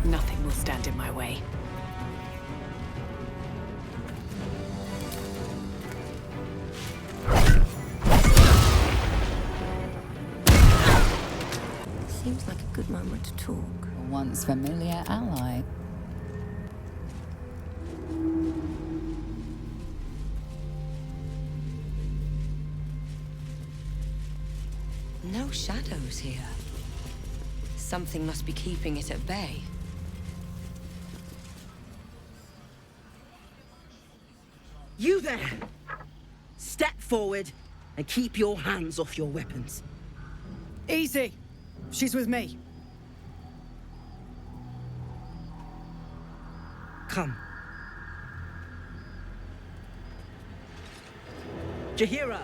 Nothing will stand in my way. Seems like a good moment to talk. A once familiar ally. No shadows here. Something must be keeping it at bay. You there! Step forward and keep your hands off your weapons. Easy. She's with me. Come. JAHEIRA!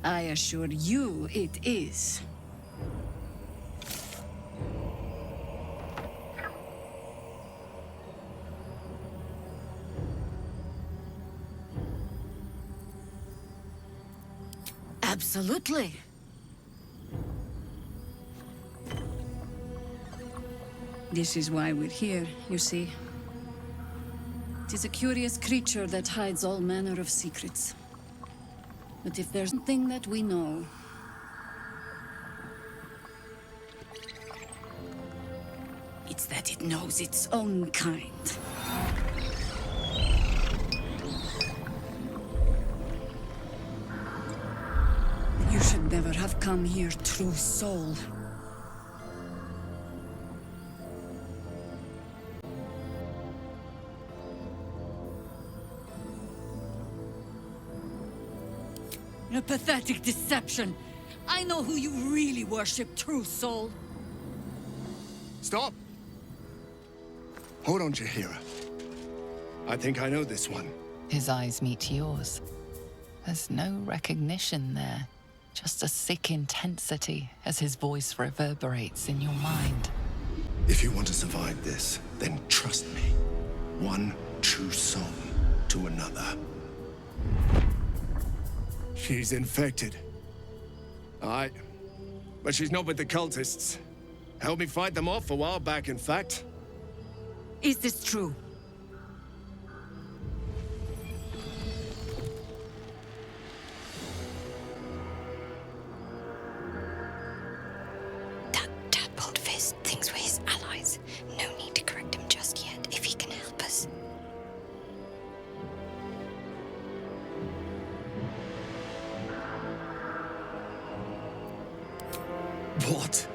I assure you it is. Absolutely. This is why we're here, you see. It is a curious creature that hides all manner of secrets. But if there's something that we know, it's that it knows its own kind. You should never have come here, true soul. A pathetic deception. I know who you really worship, true soul. Stop! Hold on, JAHEIRA. I think I know this one. His eyes meet yours. There's no recognition there. Just a sick intensity as his voice reverberates in your mind. If you want to survive this, then trust me. One true soul to another. She's infected. But she's not with the cultists. Helped me fight them off a while back, in fact. Is this true? That tadpole fist thinks we're his allies. No need to correct him just yet, if he can help us. What?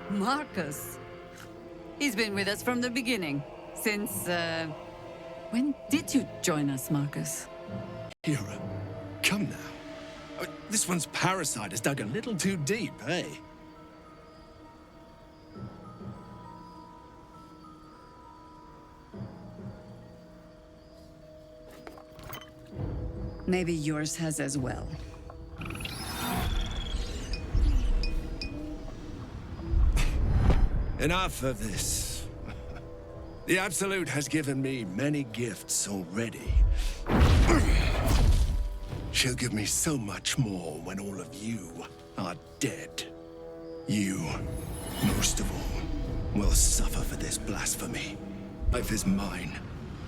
Marcus. He's been with us from the beginning. Since, when did you join us, Marcus? JAHEIRA, come now. This one's parasite has dug a little too deep, eh? Maybe yours has as well. Enough of this. The Absolute has given me many gifts already. She'll give me so much more when all of you are dead. You, most of all, will suffer for this blasphemy. Life is mine,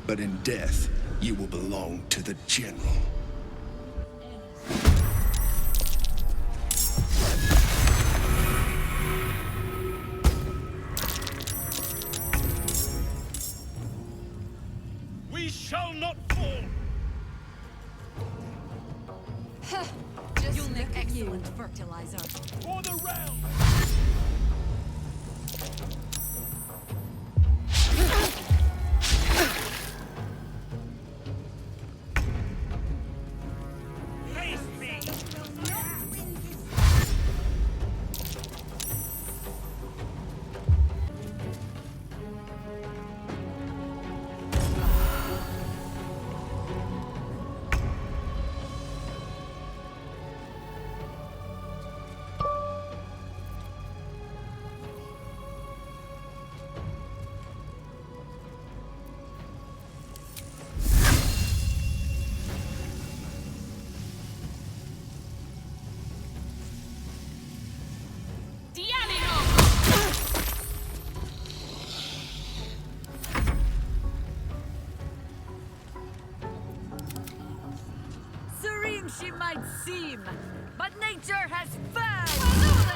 but in death, you will belong to the General. We shall not fall! You'll make excellent fertilizer. For the realm! Face me! anything she might seem, but nature has fangs!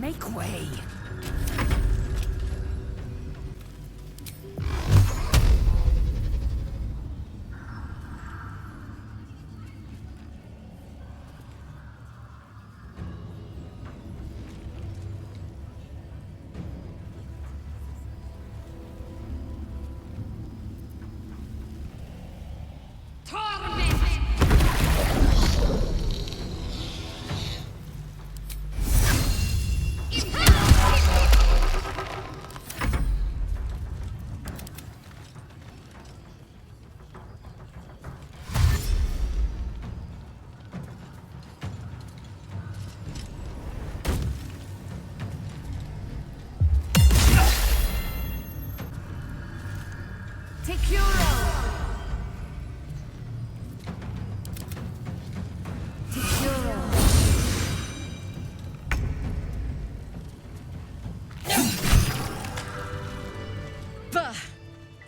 Make way.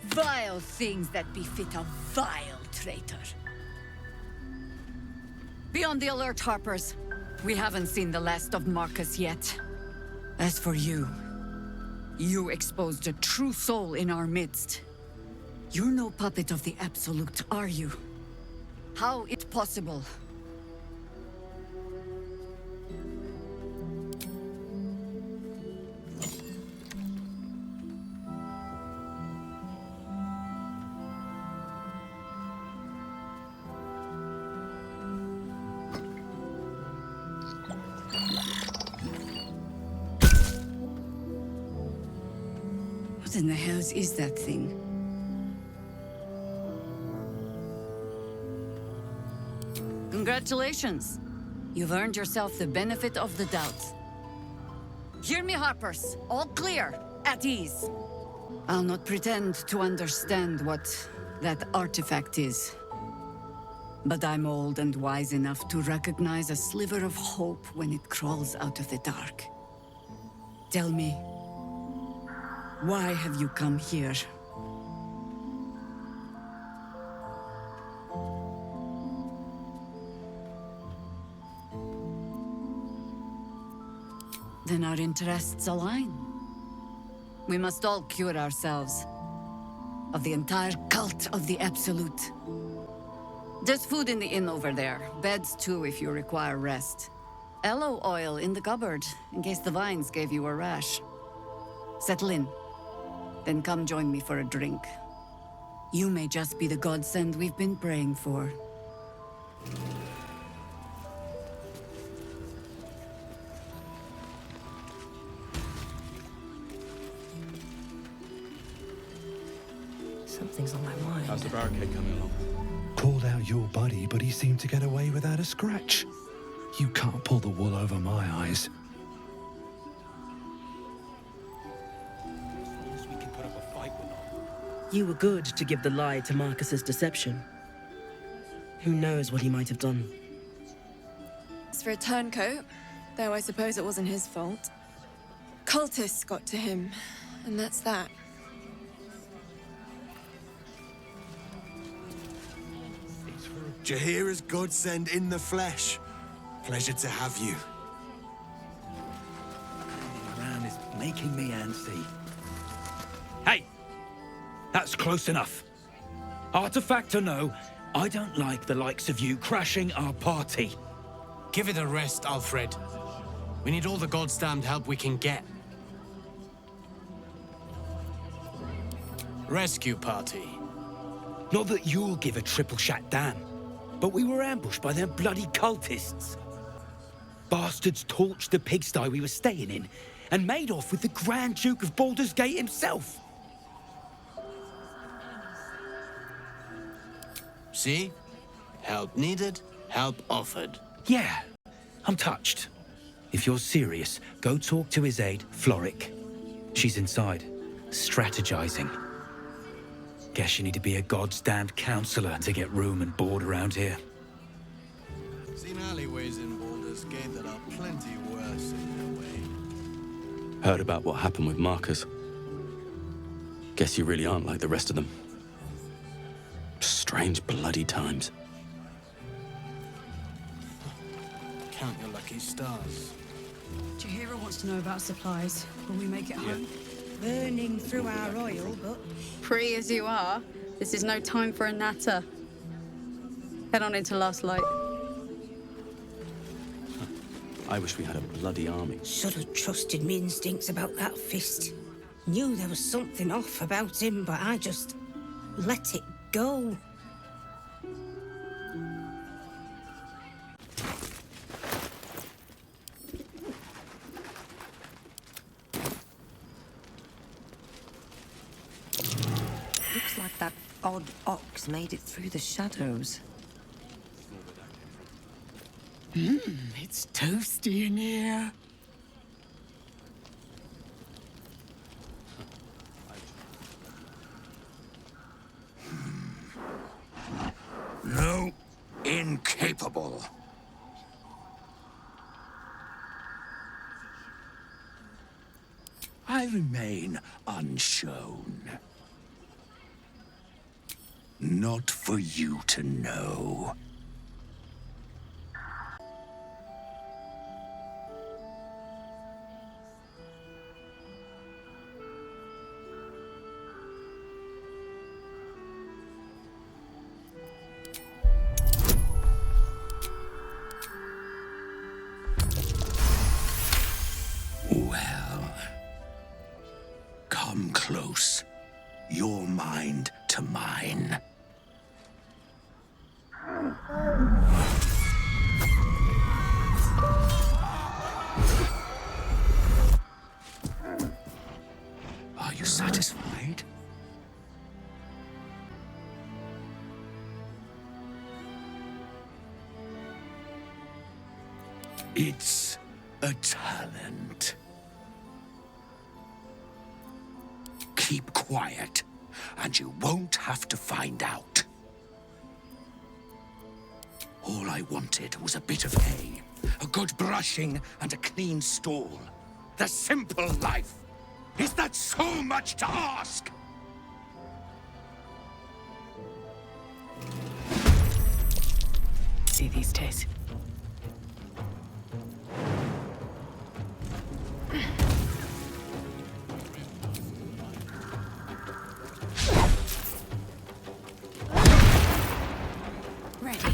Vile things that befit a vile traitor. Be on the alert, Harpers. We haven't seen the last of Marcus yet. As for you, you exposed a true soul in our midst. You're no puppet of the Absolute, are you? How is it possible? What in the hells is that thing? Congratulations. You've earned yourself the benefit of the doubt. Hear me, Harpers. All clear. At ease. I'll not pretend to understand what that artifact is. But I'm old and wise enough to recognize a sliver of hope when it crawls out of the dark. Tell me, why have you come here? Then our interests align. We must all cure ourselves of the entire cult of the Absolute. There's food in the inn over there. Beds too if you require rest. Aloe oil in the cupboard in case the vines gave you a rash. Settle in. Then come join me for a drink. You may just be the godsend we've been praying for. Something's on my mind. How's the barricade coming along? Called out your buddy, but he seemed to get away without a scratch. You can't pull the wool over my eyes. We can put up a fight with them. You were good to give the lie to Marcus's deception. Who knows what he might have done? As for a turncoat, though I suppose it wasn't his fault. Cultists got to him, and that's that. JAHEIRA's godsend in the flesh. Pleasure to have you. Around is making me antsy. Hey! That's close enough. Artifact or no, I don't like the likes of you crashing our party. Give it a rest, Alfred. We need all the goddamned help we can get. Rescue party. Not that you'll give a triple shot damn, but we were ambushed by them bloody cultists. Bastards torched the pigsty we were staying in and made off with the Grand Duke of Baldur's Gate himself. See? Help needed, help offered. Yeah, I'm touched. If you're serious, go talk to his aide, Fᴏʀʟʟ. She's inside, strategizing. Guess you need to be a goddamned counselor to get room and board around here. Seen alleyways in Baldur's Gate that are plenty worse in their way. Heard about what happened with Marcus. Guess you really aren't like the rest of them. Strange bloody times. Count your lucky stars. JAHEIRA wants to know about supplies. Will we make it home? Burning through our oil, but... Free as you are, this is no time for a natter. Head on into Last Light. I wish we had a bloody army. Should have trusted me instincts about that fist. Knew there was something off about him, but I just let it go. Looks like that odd ox made it through the shadows. It's toasty in here. No, incapable. I remain unshown. Not for you to know. Well, come close. Your mind to mine. Are you satisfied? It's a talent. Keep quiet, and you won't have to find out. All I wanted was a bit of hay, a good brushing, and a clean stall. The simple life. Is that so much to ask? See these days. Ready.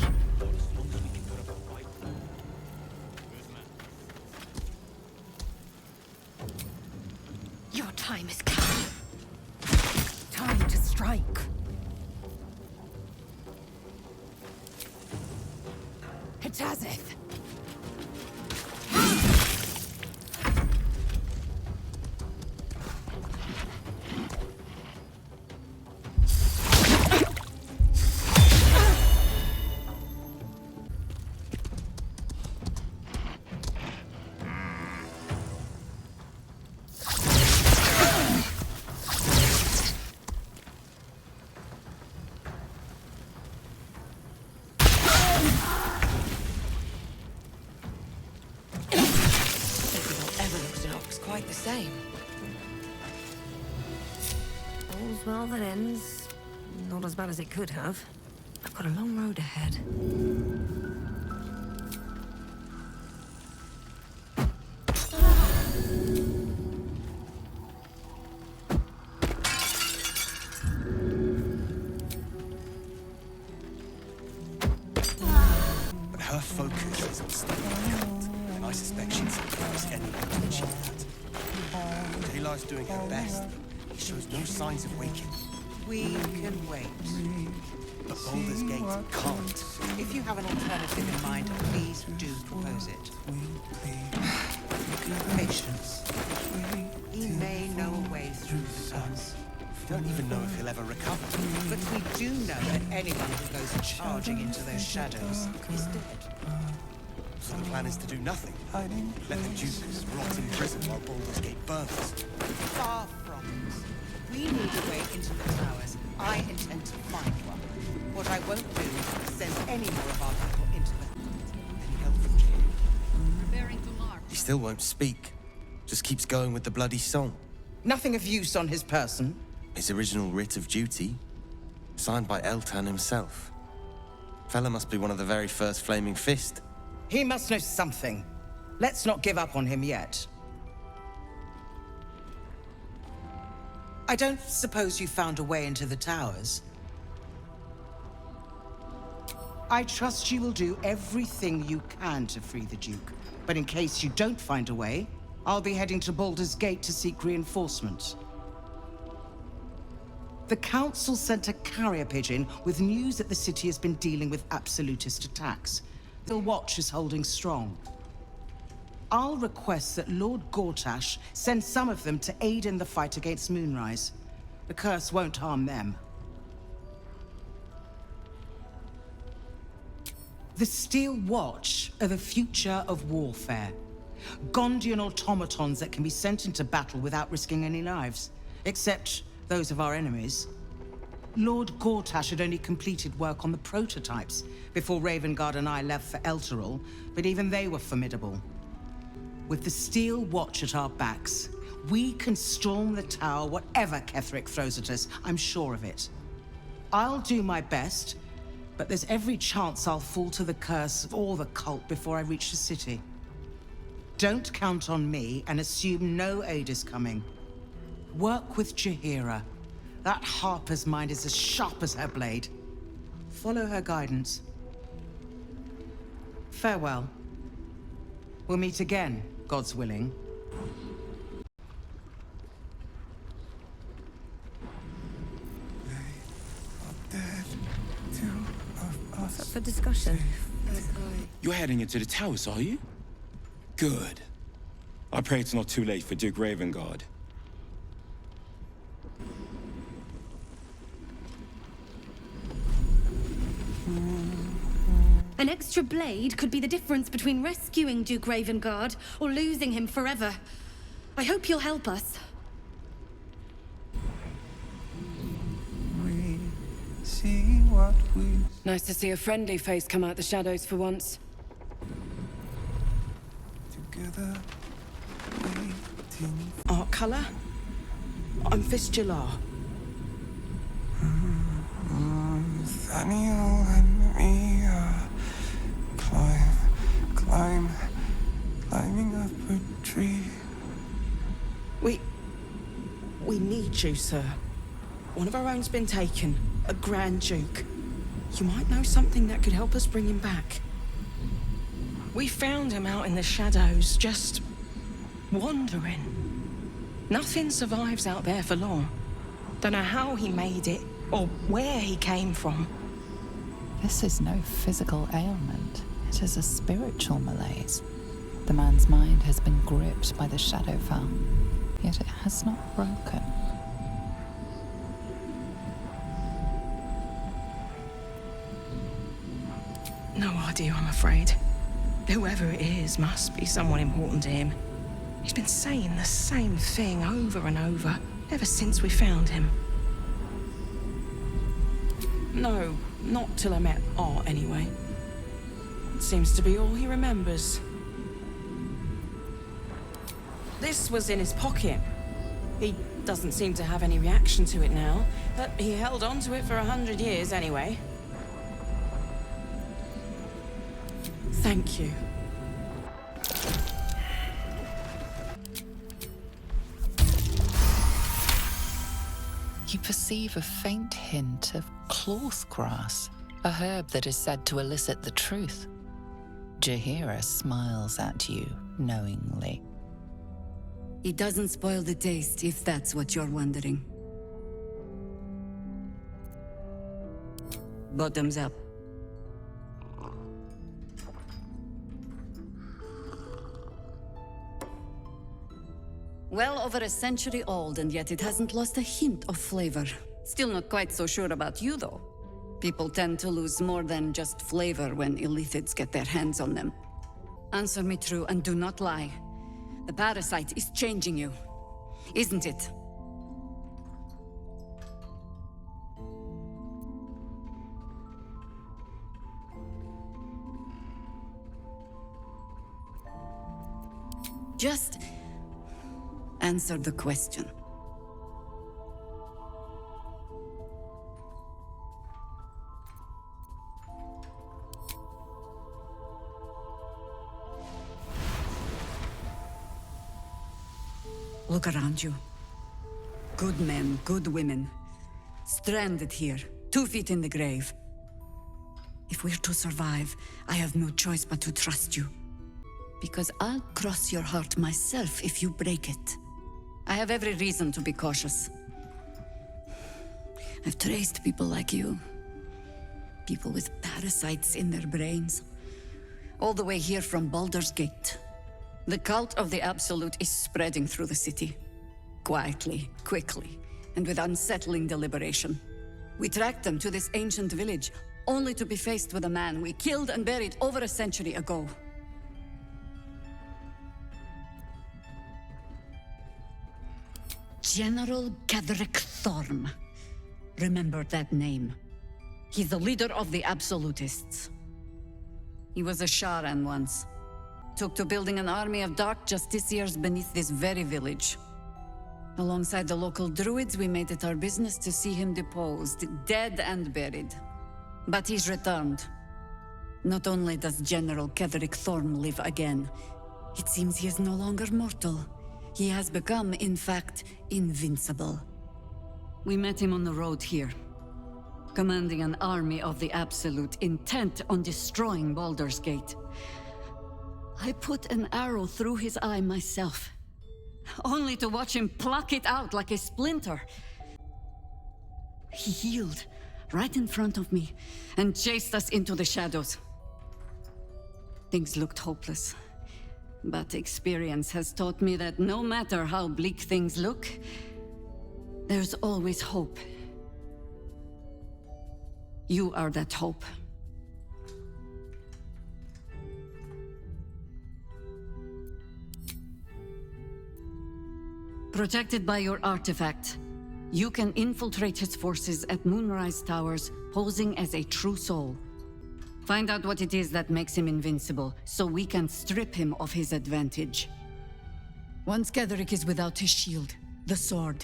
Your time has come. Time to strike. Htazith. Quite the same. All's well that ends. Not as bad as it could have. I've got a long road ahead. But her focus is on stopping the cult, and I suspect she'd sacrifice anyone to achieve that. Taylor's doing her best, but he shows no signs of waking. We can wait. But Baldur's Gate can't. If you have an alternative in mind, please do propose it. Patience. He may know a way through the curse. don't even know if he'll ever recover. But we do know that anyone who goes charging into those shadows is dead. So the plan is to do nothing. Let the Duke rot in prison while Baldur's Gate burns. Far from it. We need a way into the towers. I intend to find one. What I won't do is send any more of our people into them. Any help from you? Preparing to march. He still won't speak. Just keeps going with the bloody song. Nothing of use on his person. His original writ of duty, signed by Eltan himself. Fella must be one of the very first Flaming Fist. He must know something. Let's not give up on him yet. I don't suppose you found a way into the towers? I trust you will do everything you can to free the Duke. But in case you don't find a way, I'll be heading to Baldur's Gate to seek reinforcements. The Council sent a carrier pigeon with news that the city has been dealing with absolutist attacks. The Watch is holding strong. I'll request that Lord Gortash send some of them to aid in the fight against Moonrise. The curse won't harm them. The Steel Watch are the future of warfare. Gondian automatons that can be sent into battle without risking any lives, except those of our enemies. Lord Gortash had only completed work on the prototypes before Ravengard and I left for Elturel, but even they were formidable. With the Steel Watch at our backs, we can storm the tower whatever Ketheric throws at us, I'm sure of it. I'll do my best, but there's every chance I'll fall to the curse or the cult before I reach the city. Don't count on me and assume no aid is coming. Work with JAHEIRA. That Harper's mind is as sharp as her blade. Follow her guidance. Farewell. We'll meet again, God's willing. What's up for discussion? You're heading into the towers, are you? Good. I pray it's not too late for Duke Ravengard. An extra blade could be the difference between rescuing Duke Ravengard or losing him forever. I hope you'll help us. We see what we... Nice to see a friendly face come out the shadows for once. Together, waiting... Art colour? I'm Fistula. Nathaniel and me are climbing up a tree. We need you, sir. One of our own's been taken, a Grand Duke. You might know something that could help us bring him back. We found him out in the shadows, just wandering. Nothing survives out there for long. Don't know how he made it, or where he came from. This is no physical ailment. It is a spiritual malaise. The man's mind has been gripped by the Shadowfell, yet it has not broken. No idea, I'm afraid. Whoever it is must be someone important to him. He's been saying the same thing over and over, ever since we found him. No, not till I met Art, anyway. Seems to be all he remembers. This was in his pocket. He doesn't seem to have any reaction to it now, but he held on to it for 100 years anyway. Thank you. You perceive a faint hint of cloth grass, a herb that is said to elicit the truth. JAHEIRA smiles at you knowingly. It doesn't spoil the taste, if that's what you're wondering. Bottoms up. Well over a century old, and yet it hasn't lost a hint of flavor. Still not quite so sure about you, though. People tend to lose more than just flavor when illithids get their hands on them. Answer me true and do not lie. The parasite is changing you, isn't it? Just answer the question. Look around you. Good men, good women. Stranded here, 2 feet in the grave. If we're to survive, I have no choice but to trust you. Because I'll cross your heart myself if you break it. I have every reason to be cautious. I've traced people like you. People with parasites in their brains. All the way here from Baldur's Gate. The cult of the Absolute is spreading through the city. Quietly, quickly, and with unsettling deliberation. We tracked them to this ancient village, only to be faced with a man we killed and buried over a century ago. General Ketheric Thorm. Remember that name. He's the leader of the Absolutists. He was a Sharan once. Took to building an army of dark justiciars beneath this very village. Alongside the local druids, we made it our business to see him deposed, dead and buried. But he's returned. Not only does General Ketheric Thorm live again, it seems he is no longer mortal. He has become, in fact, invincible. We met him on the road here, commanding an army of the Absolute, intent on destroying Baldur's Gate. I put an arrow through his eye myself, only to watch him pluck it out like a splinter. He healed right in front of me and chased us into the shadows. Things looked hopeless. But experience has taught me that no matter how bleak things look, there's always hope. You are that hope. Protected by your artifact, you can infiltrate his forces at Moonrise Towers, posing as a true soul. Find out what it is that makes him invincible, so we can strip him of his advantage. Once Ketheric is without his shield, the sword,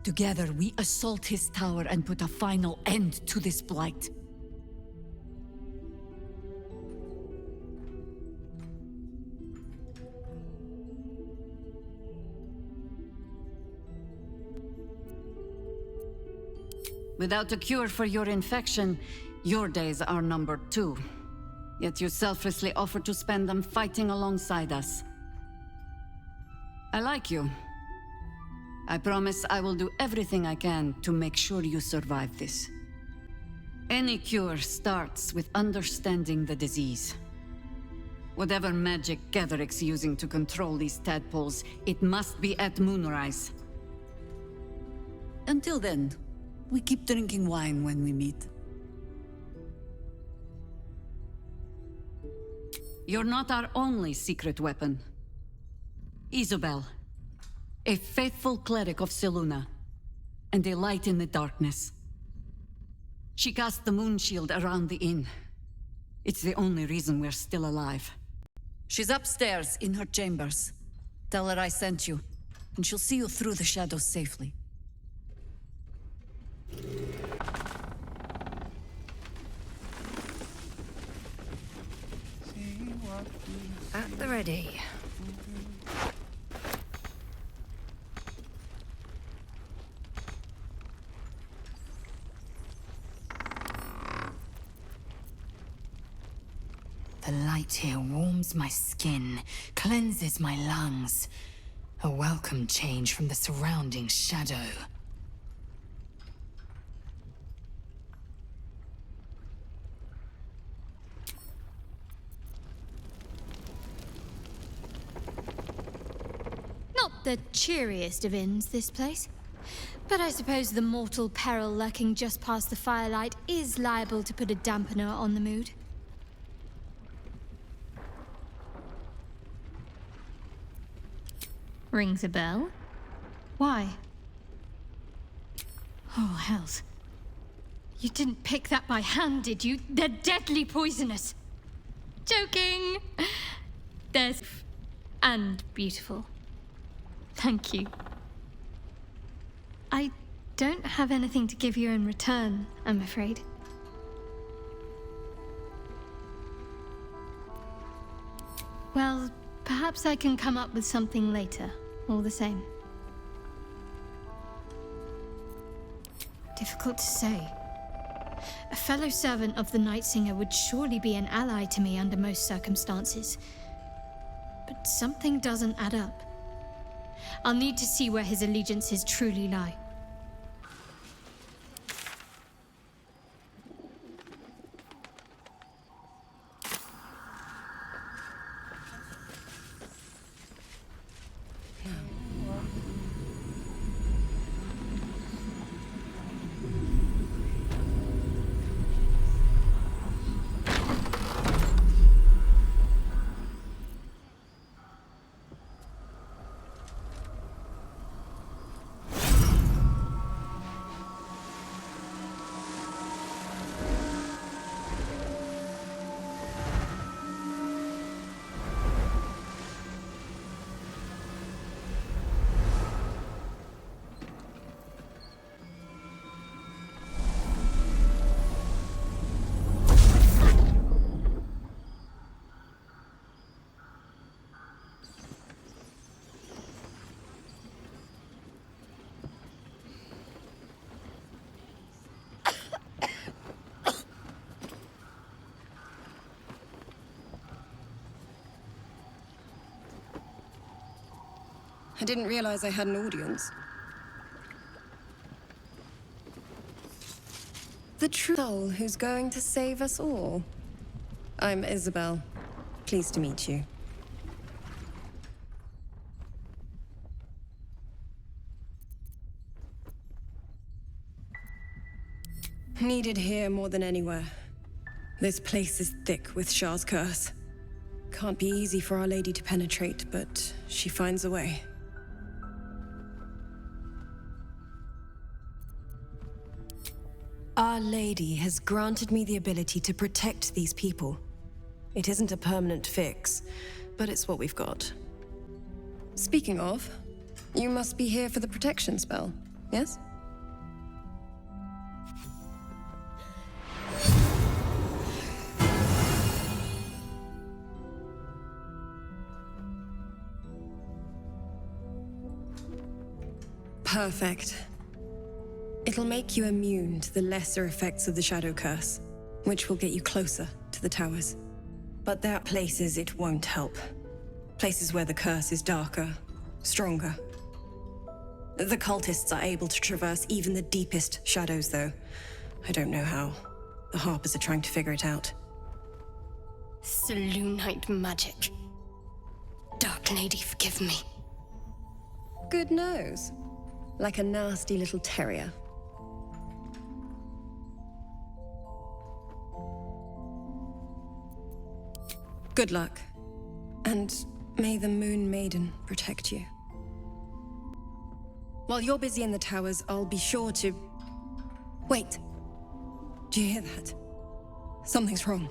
together we assault his tower and put a final end to this blight. Without a cure for your infection, your days are numbered too. Yet you selflessly offer to spend them fighting alongside us. I like you. I promise I will do everything I can to make sure you survive this. Any cure starts with understanding the disease. Whatever magic Ketheric's using to control these tadpoles, it must be at Moonrise. Until then, we keep drinking wine when we meet. You're not our only secret weapon. Isobel, a faithful cleric of Seluna, and a light in the darkness. She cast the moon shield around the inn. It's the only reason we're still alive. She's upstairs in her chambers. Tell her I sent you, and she'll see you through the shadows safely. At the ready. The light here warms my skin, cleanses my lungs. A welcome change from the surrounding shadow. Not not the cheeriest of inns, this place. But I suppose the mortal peril lurking just past the firelight is liable to put a dampener on the mood. Rings a bell? Why? Oh, hells. You didn't pick that by hand, did you? They're deadly poisonous. Joking! There's... and beautiful. Thank you. I don't have anything to give you in return, I'm afraid. Well, perhaps I can come up with something later, all the same. Difficult to say. A fellow servant of the Night Singer would surely be an ally to me under most circumstances. But something doesn't add up. I'll need to see where his allegiances truly lie. I didn't realize I had an audience. The true soul who's going to save us all. I'm Isabel. Pleased to meet you. Needed here more than anywhere. This place is thick with Shah's curse. Can't be easy for Our Lady to penetrate, but she finds a way. Our Lady has granted me the ability to protect these people. It isn't a permanent fix, but it's what we've got. Speaking of, you must be here for the protection spell, yes? Perfect. It'll make you immune to the lesser effects of the Shadow Curse, which will get you closer to the towers. But there are places it won't help. Places where the curse is darker, stronger. The cultists are able to traverse even the deepest shadows, though. I don't know how. The Harpers are trying to figure it out. Selunite magic. Dark Lady, forgive me. Good nose. Like a nasty little terrier. Good luck. And may the Moon Maiden protect you. While you're busy in the towers, I'll be sure to... Wait. Do you hear that? Something's wrong.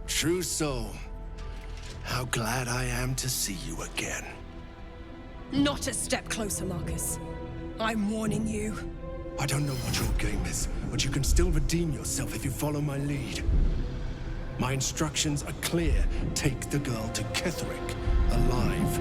True soul. How glad I am to see you again. Not a step closer, Marcus. I'm warning you. I don't know what your game is, but you can still redeem yourself if you follow my lead. My instructions are clear. Take the girl to Ketheric, alive.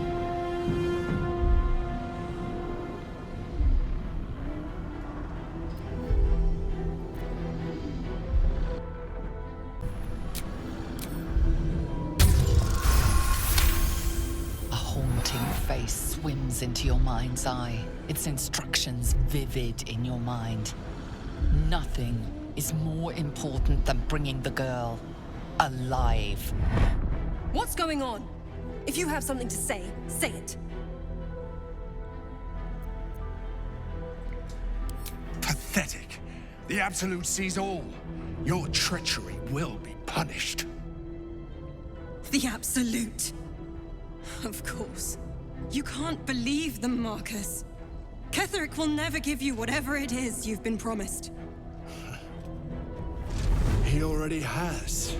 A haunting face burns into your mind's eye, its instructions vivid in your mind. Nothing is more important than bringing the girl alive. What's going on? If you have something to say, say it. Pathetic. The Absolute sees all. Your treachery will be punished. The Absolute. Of course. You can't believe them, Marcus. Ketheric will never give you whatever it is you've been promised. He already has.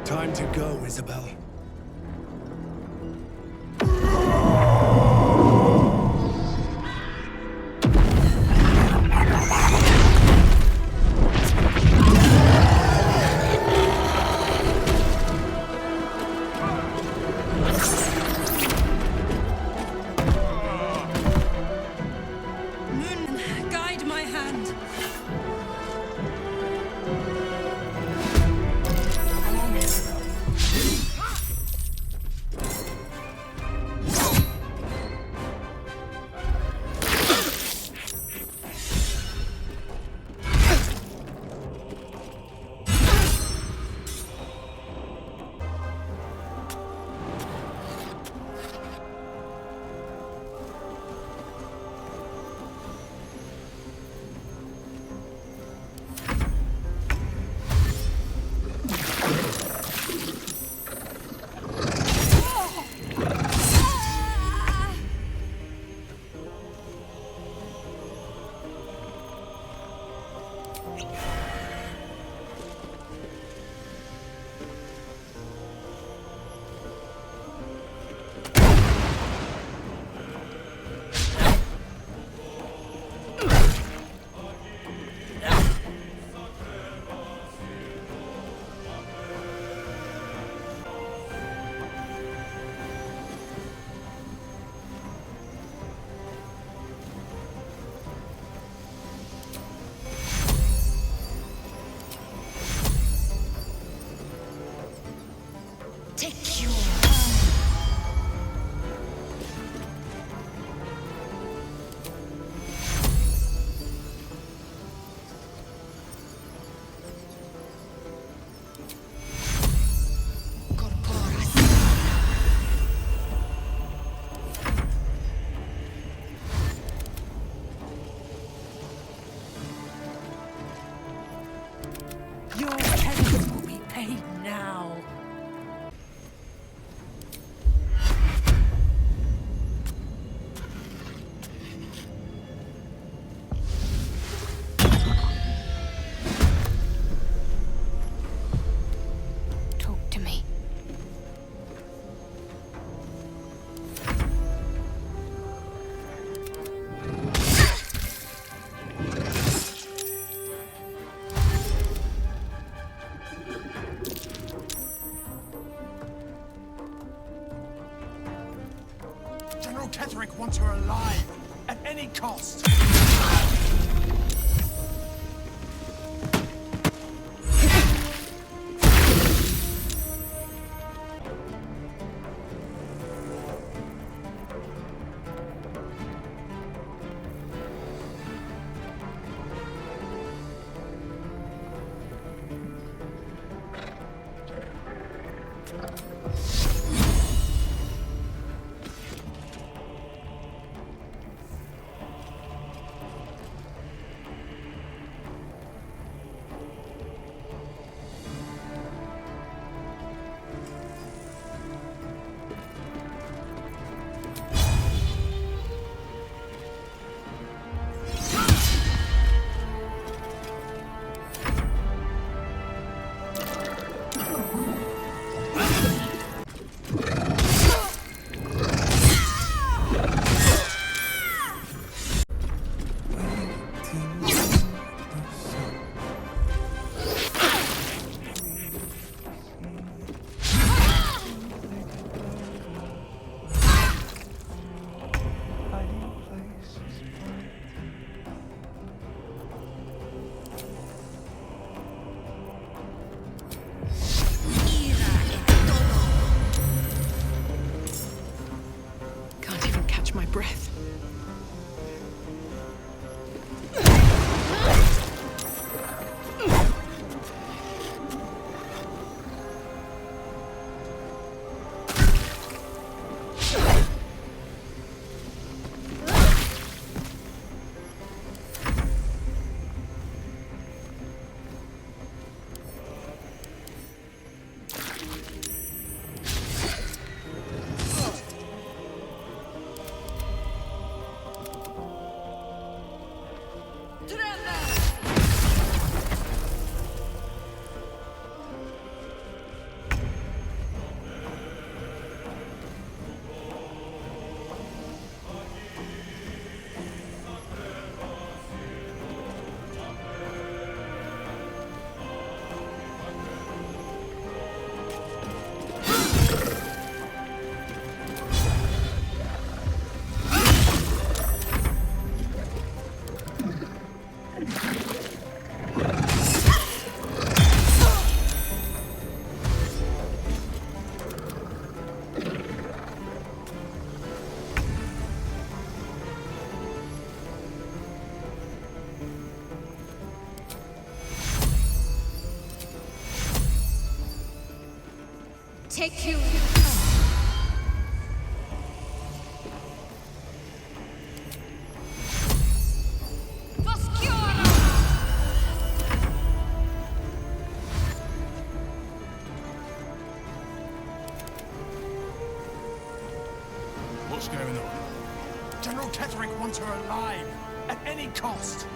Time to go, Isabel. Ketheric wants her alive, at any cost. take you. What's going on? General Ketheric wants her alive, at any cost.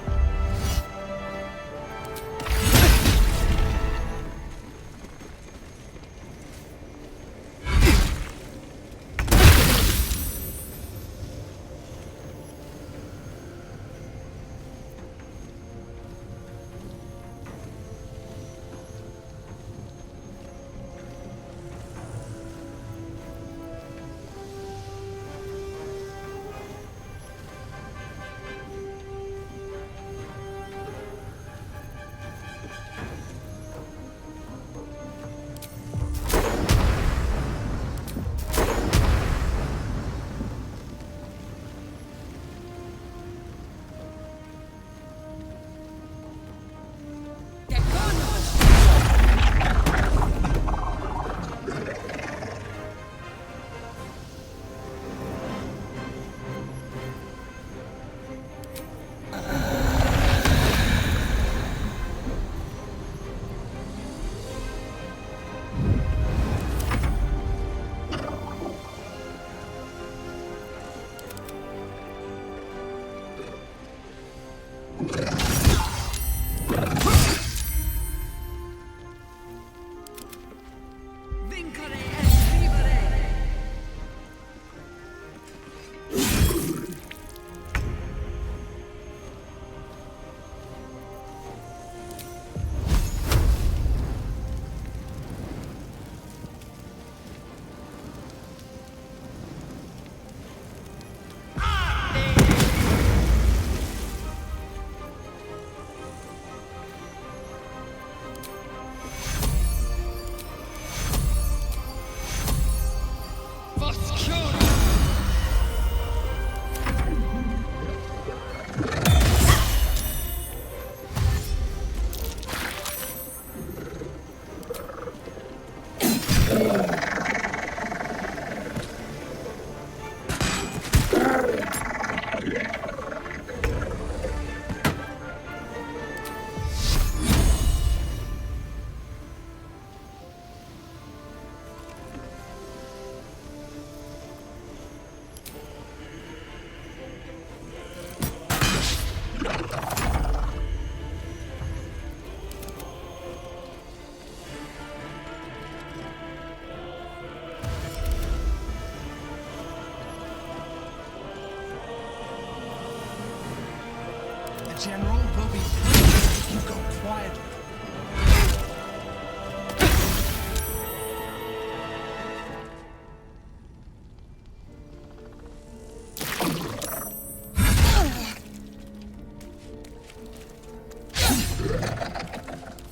General will be pleased if you go quietly.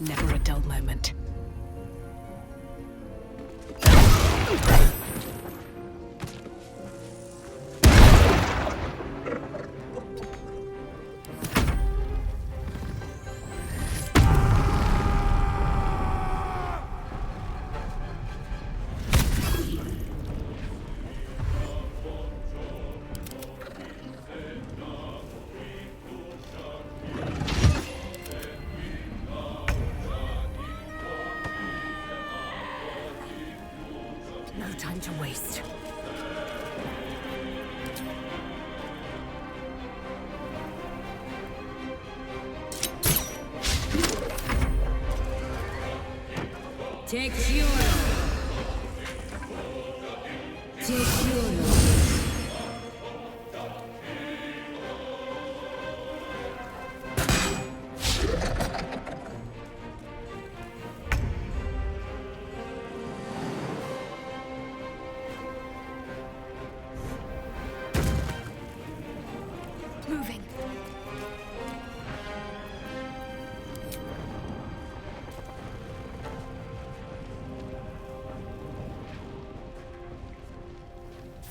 Never a dull moment. No time to waste. Take fuel. Take fuel. Moving.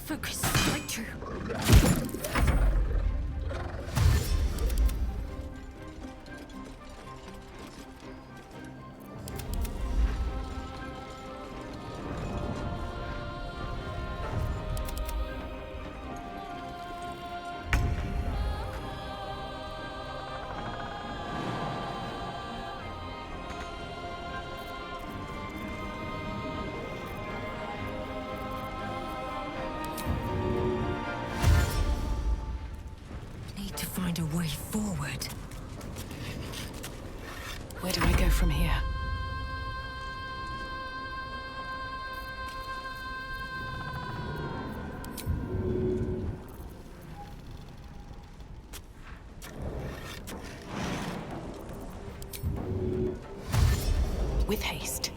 Focus straight through. find a way forward. Where do I go from here? With haste.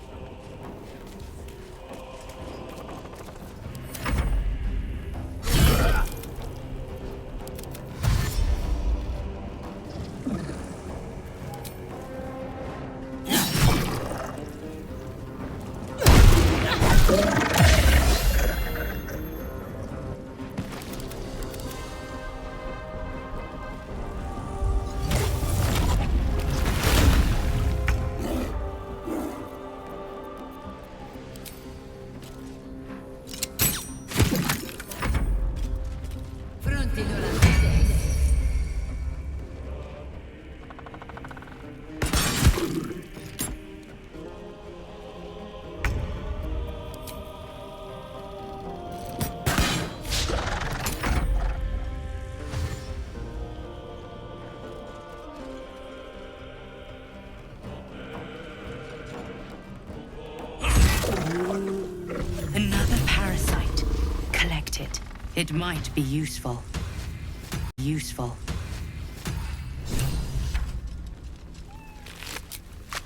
Another parasite. Collect it. It might be useful.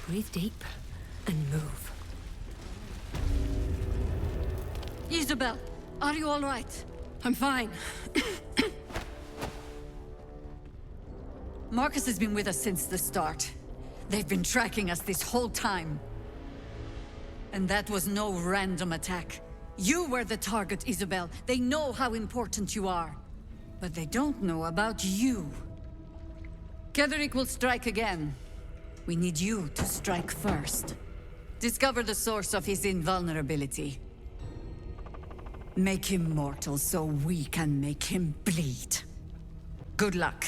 Breathe deep and move. Isabel, are you all right? I'm fine. Marcus has been with us since the start. They've been tracking us this whole time. And that was no random attack. You were the target, Isabel. They know how important you are. But they don't know about you. Ketheric will strike again. We need you to strike first. Discover the source of his invulnerability. Make him mortal so we can make him bleed. Good luck.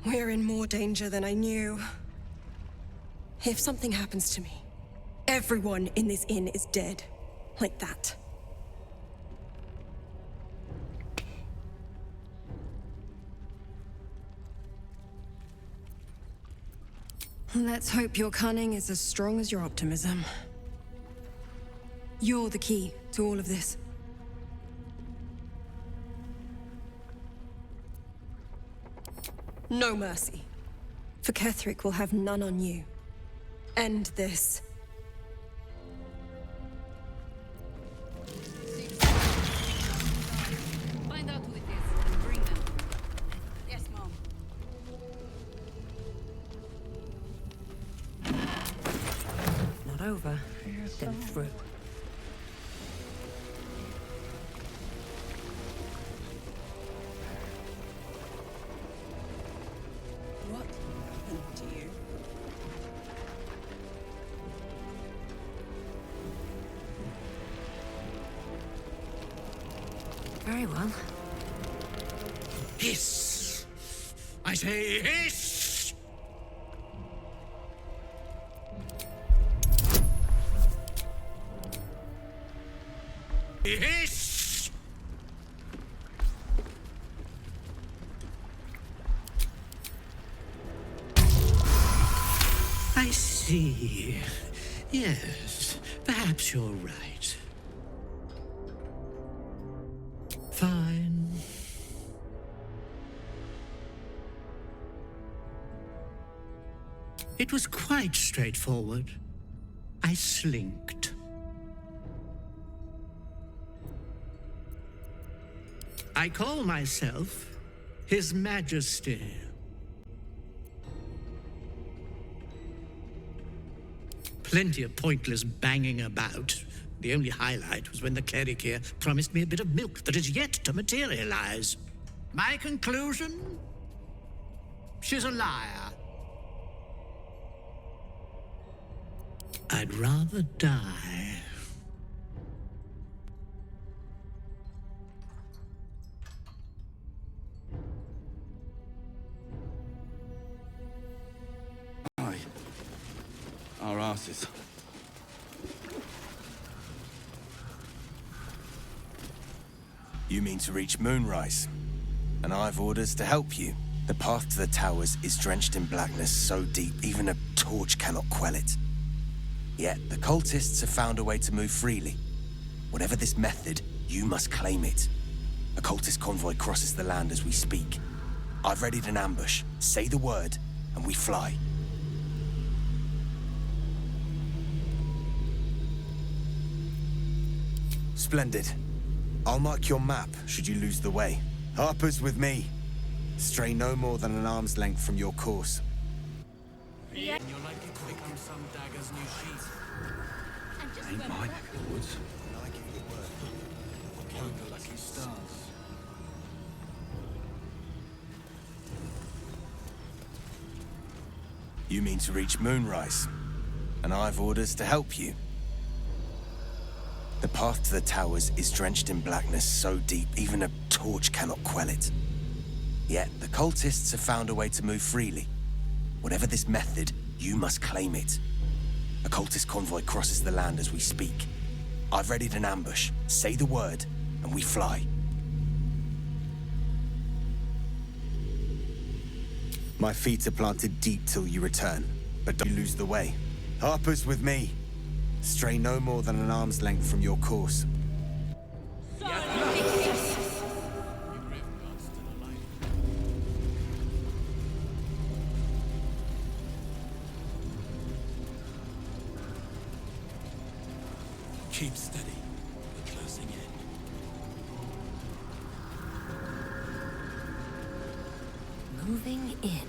We're in more danger than I knew. If something happens to me, everyone in this inn is dead. Like that. Let's hope your cunning is as strong as your optimism. You're the key to all of this. No mercy. For Ketheric will have none on you. End this. Find out who it is and bring them. Yes, Mom. Not over, then through. What happened to you? Very well. Hiss! I say hiss! Hiss! I see. Yes, perhaps you're right. Fine. It was quite straightforward. I slinked. I call myself His Majesty. Plenty of pointless banging about. The only highlight was when the cleric here promised me a bit of milk that is yet to materialize. My conclusion? She's a liar. I'd rather die. Aye. Our asses. You mean to reach Moonrise? and I've orders to help you. The path to the towers is drenched in blackness so deep even a torch cannot quell it. Yet the cultists have found a way to move freely. Whatever this method, you must claim it. A cultist convoy crosses the land as we speak. I've readied an ambush. Say the word, and we fly. Splendid. I'll mark your map should you lose the way. Harper's with me. Stray no more than an arm's length from your course. You're likely to become some dagger's new sheath. Ain't my neck of the woods. I give you the word. Count the lucky stars. You mean to reach Moonrise, and I've orders to help you. The path to the towers is drenched in blackness so deep even a torch cannot quell it. Yet the cultists have found a way to move freely. Whatever this method, you must claim it. A cultist convoy crosses the land as we speak. I've readied an ambush. Say the word, and we fly. My feet are planted deep till you return, but don't lose the way. Harper's with me. Stray no more than an arm's length from your course. Keep steady. We're closing in. Moving in.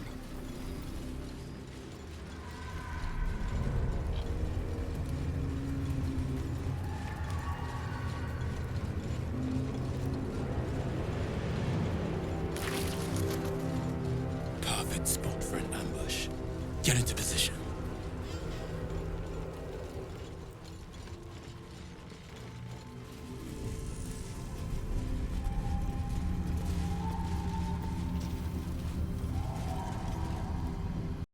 Perfect spot for an ambush. Get into position.